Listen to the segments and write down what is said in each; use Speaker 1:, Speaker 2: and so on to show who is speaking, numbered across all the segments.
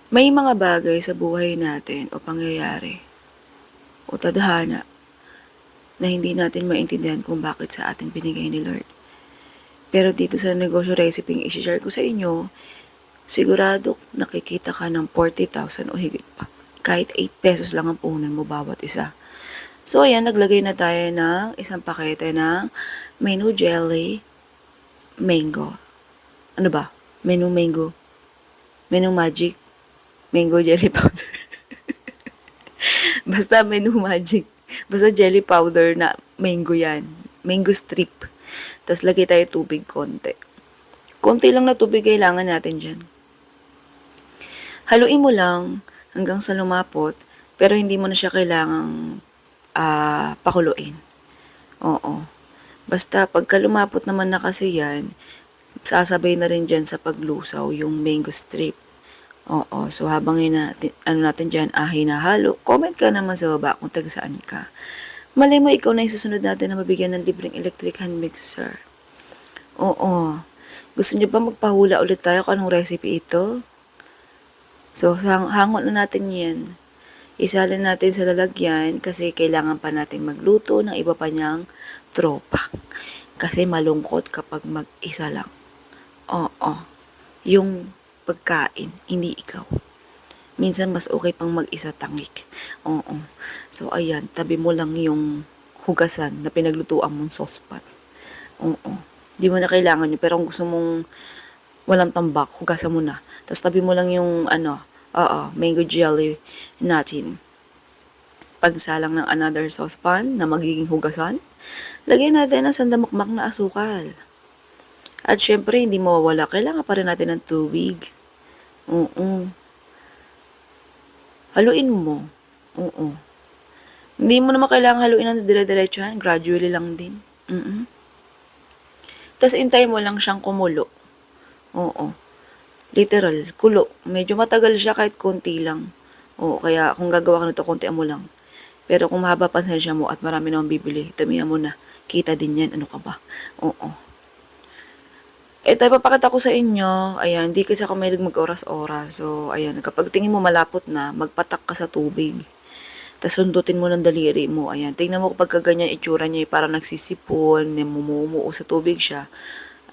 Speaker 1: May mga bagay sa buhay natin o pangyayari o tadhana na hindi natin maintindihan kung bakit sa atin binigay ni Lord. Pero dito sa negosyo recipe yung isi-share ko sa inyo, sigurado nakikita ka ng 40,000 o higit pa. Kahit 8 pesos lang ang puhunan mo bawat isa. So ayan, naglagay na tayo ng isang pakete ng Menu Jelly Mango. Ano ba? Menu Mango. Menu Magic. Mango Jelly Powder. Basta Menu Magic. Basta jelly powder na mango yan. Mango strip. Tapos lagay tayo tubig konti. Konti lang na tubig kailangan natin dyan. Haluin mo lang hanggang sa lumapot, pero hindi mo na siya kailangang pakuluin. Oo. Basta pagka lumapot naman na kasi yan, sasabay na rin dyan sa paglusaw yung mango strip. Oo. So habang natin dyan, hinahalo, comment ka naman sa baba kung taga saan ka. Malay mo ikaw na yung susunod natin na mabigyan ng libreng electric hand mixer. Oo. Gusto niyo ba magpahula ulit tayo kung anong recipe ito? So, hangon na natin yan. Isalin natin sa lalagyan kasi kailangan pa natin magluto ng iba pa niyang tropa. Kasi malungkot kapag mag-isa lang. Oo. Yung pagkain, hindi ikaw. Minsan mas okay pang mag-isa tangik. Oo. So, ayan, tabi mo lang yung hugasan na pinaglutuan mong saucepan. Oo. Di mo na kailangan yun. Pero kung gusto mong walang tambak, hugasan mo na. Tapos tabi mo lang yung, mango jelly natin. Pagsalang ng another saucepan na magiging hugasan, lagyan natin ng sandamakmak na asukal. At syempre, hindi mawawala. Kailangan pa rin natin ng tubig. Oo. Haluin mo. Oo. Hindi mo naman kailangan haluin ng dire-diretso yan. Gradually lang din. Tapos, intay mo lang siyang kumulo. Oo. Literal, kulo. Medyo matagal siya kahit konti lang. Oo, kaya kung gagawa ka nito, kontian mo lang. Pero kung mahaba pa siya mo at marami namang bibili, damihan mo na. Kita din yan. Ano ka ba? Oo. Ito, ipapakita ko sa inyo. Ayan, di kasi ako mahilig mag-oras-oras. So, ayan, kapag tingin mo malapot na, magpatak ka sa tubig. Tapos sundutin mo ng daliri mo. Ayan, tingnan mo kapag ganyan itsura niya, parang nagsisipon, namumuo sa tubig siya.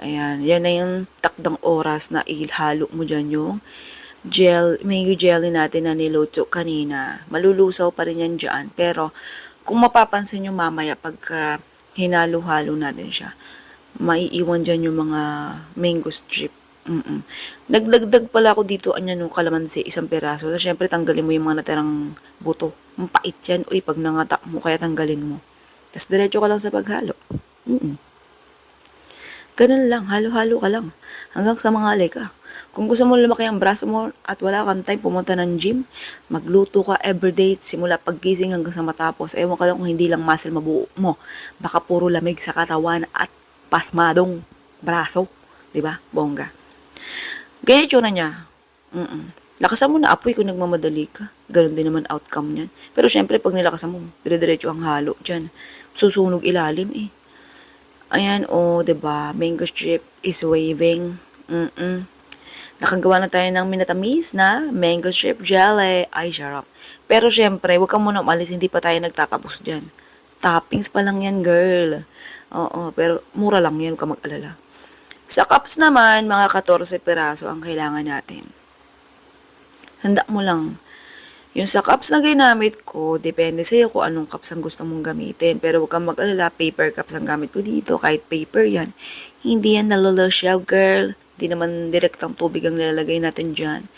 Speaker 1: Ayan, yan na yung takdang oras na ihalo mo dyan yung mango jelly natin na niluto kanina. Malulusaw pa rin yan dyan. Pero, kung mapapansin nyo mamaya pagka hinalo-halo natin siya, maiiwan dyan yung mga mango strip. Nagdagdag pala ako dito, no, kalamansi, isang peraso. So, syempre, tanggalin mo yung mga natirang buto. Mapait yan. Uy, pag nangata mo, kaya tanggalin mo. Tapos, diretso ka lang sa paghalo. Ganun lang, halo-halo ka lang. Hanggang sa mangalay ka. Kung gusto mo lumaki ang braso mo at wala kang time pumunta ng gym, magluto ka everyday simula paggising hanggang sa matapos. Ewan ka lang kung hindi lang muscle mabuo mo. Baka puro lamig sa katawan at pasmadong braso. Diba? Bongga. Gaya tsura niya. Lakasan mo na apoy kung nagmamadali ka. Ganun din naman outcome niyan. Pero syempre, pag nilakasan mo, dire-diretso ang halo dyan. Susunog ilalim eh. Ayan, diba? Mango strip is waving. Nakagawa na tayo ng minatamis na mango strip jelly. Ay, sarap. Pero syempre, huwag ka muna umalis, hindi pa tayo nagtatapos dyan. Toppings pa lang yan, girl. Oo, pero mura lang yan, huwag ka mag-alala. Sa cups naman, mga 14 peraso ang kailangan natin. Handa mo lang. Yung sa cups na ginamit ko, depende sa'yo kung anong cups ang gusto mong gamitin. Pero huwag kang mag-alala, paper cups ang gamit ko dito. Kahit paper yan. Hindi yan nalulosyaw, girl. Hindi naman direktang tubig ang nilalagay natin dyan.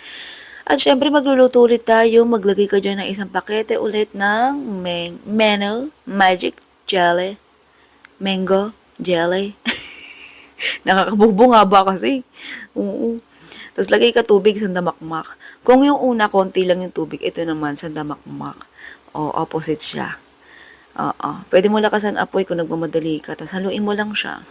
Speaker 1: At syempre, magluluto ulit tayo. Maglagay ka dyan ng isang pakete ulit ng Menu Magic Jelly. Mango Jelly. Nakakabubunga ba kasi? Oo. Tapos lagay ka tubig, sandamakmak. Kung yung una, konti lang yung tubig, ito naman, sandamakmak. O, opposite siya. Oo. Pwede mo lakasan apoy kung nagmamadali ka, tapos haluin mo lang siya.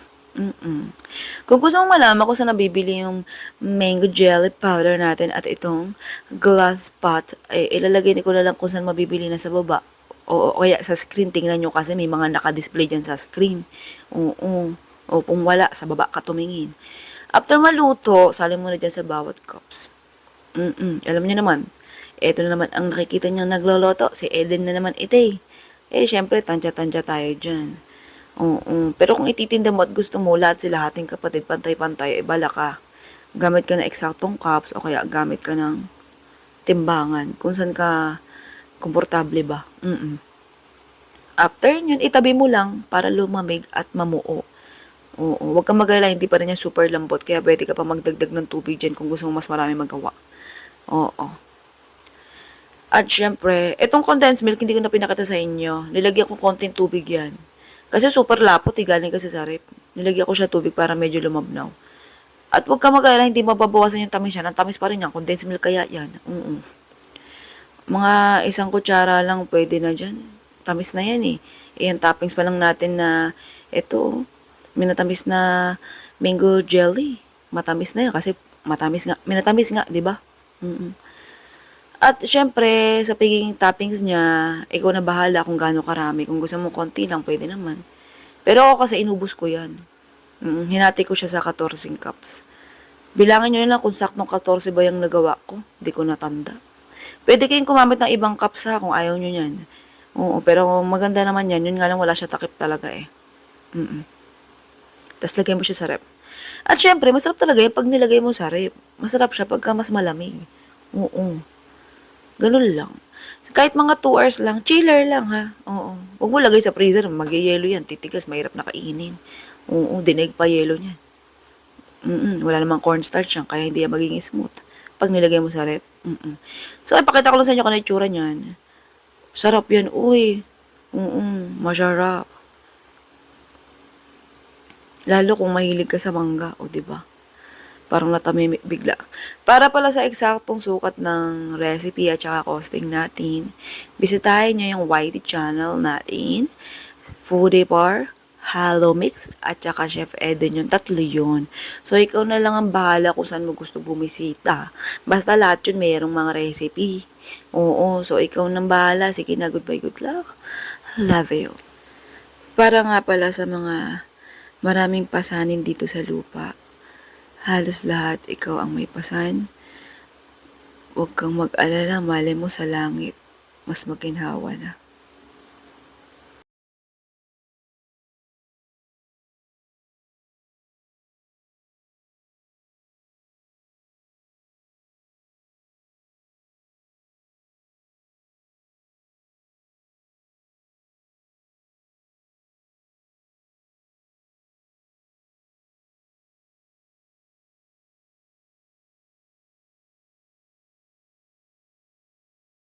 Speaker 1: Kung gusto mong malaman kung saan nabibili yung mango jelly powder natin at itong glass pot, ilalagay ko na lang kung saan mabibili na sa baba. O kaya sa screen, tingnan nyo kasi may mga naka-display dyan sa screen. Oo. O kung wala, sa baba ka tumingin. After maluto, salin mo na dyan sa bawat cups. Alam niyo naman, eto na naman ang nakikita niyang nagloloto, si Eden na naman ito eh. Syempre, tansya-tansya tayo dyan. Oo. Pero kung ititinda mo at gusto mo, lahat sila hating kapatid, pantay-pantay, bala ka. Gamit ka ng eksaktong cups o kaya gamit ka ng timbangan. Kung saan ka komportable ba. After yun, itabi mo lang para lumamig at mamuo. Oo. Huwag kang mag-alala, hindi pa rin yan super lambot. Kaya pwede ka pa magdagdag ng tubig dyan kung gusto mo mas marami magawa. Oo. At syempre, itong condensed milk, hindi ko na pinakita sa inyo. Nilagyan ko konting tubig yan. Kasi super lapot, galing kasi sa rep. Nilagyan ko siya tubig para medyo lumabnaw. At huwag ka mag-alala, hindi mababawasan yung tamis yan. Ang tamis pa rin yan, condensed milk kaya yan. Mga isang kutsara lang pwede na dyan. Tamis na yan eh. Yung toppings pa lang natin na ito, minatamis na mango jelly. Matamis na yan kasi matamis nga. Minatamis nga, di ba? At syempre, sa pagiging toppings niya, ikaw na bahala kung gaano karami. Kung gusto mo konti lang, pwede naman. Pero ako kasi inubos ko yan. Hinati ko siya sa 14 cups. Bilangin nyo na lang kung saktong 14 ba yung nagawa ko. Hindi ko natanda. Pwede kayong kumamit ng ibang cups ha kung ayaw nyo yan. Oo, pero maganda naman yan. Yun nga lang wala siya takip talaga eh. Tapos lagay mo siya sa rep. At syempre, masarap talaga yung pag nilagay mo sa rep. Masarap siya pagka mas malamig. Oo. Ganun lang. Kahit mga 2 hours lang, chiller lang ha. Oo. Huwag mo lagay sa freezer, mag-yelo yan. Titigas, mahirap na kainin. Oo, dinig pa yelo niyan. Wala namang cornstarch yan, kaya hindi yan magiging smooth. Pag nilagay mo sa rep. So, ipakita ko lang sa inyo kung ano itsura niyan. Sarap yan, uy. Masarap. Lalo kung mahilig ka sa mangga, o diba? Parang natamimik bigla. Para pala sa eksaktong sukat ng recipe at saka costing natin, bisitahin nyo yung YT channel natin, Foodie Bar, Hello Mix, at saka Chef Eden, yung tatlo yun. So, ikaw na lang ang bahala kung saan mo gusto bumisita. Basta lahat yun mayroong mga recipe. Oo, so ikaw nang bahala. Sige na, goodbye, good luck. Love you. Para nga pala sa mga maraming pasanin dito sa lupa, halos lahat ikaw ang may pasan. Huwag kang mag-alala, malay mo sa langit, mas maginhawa na.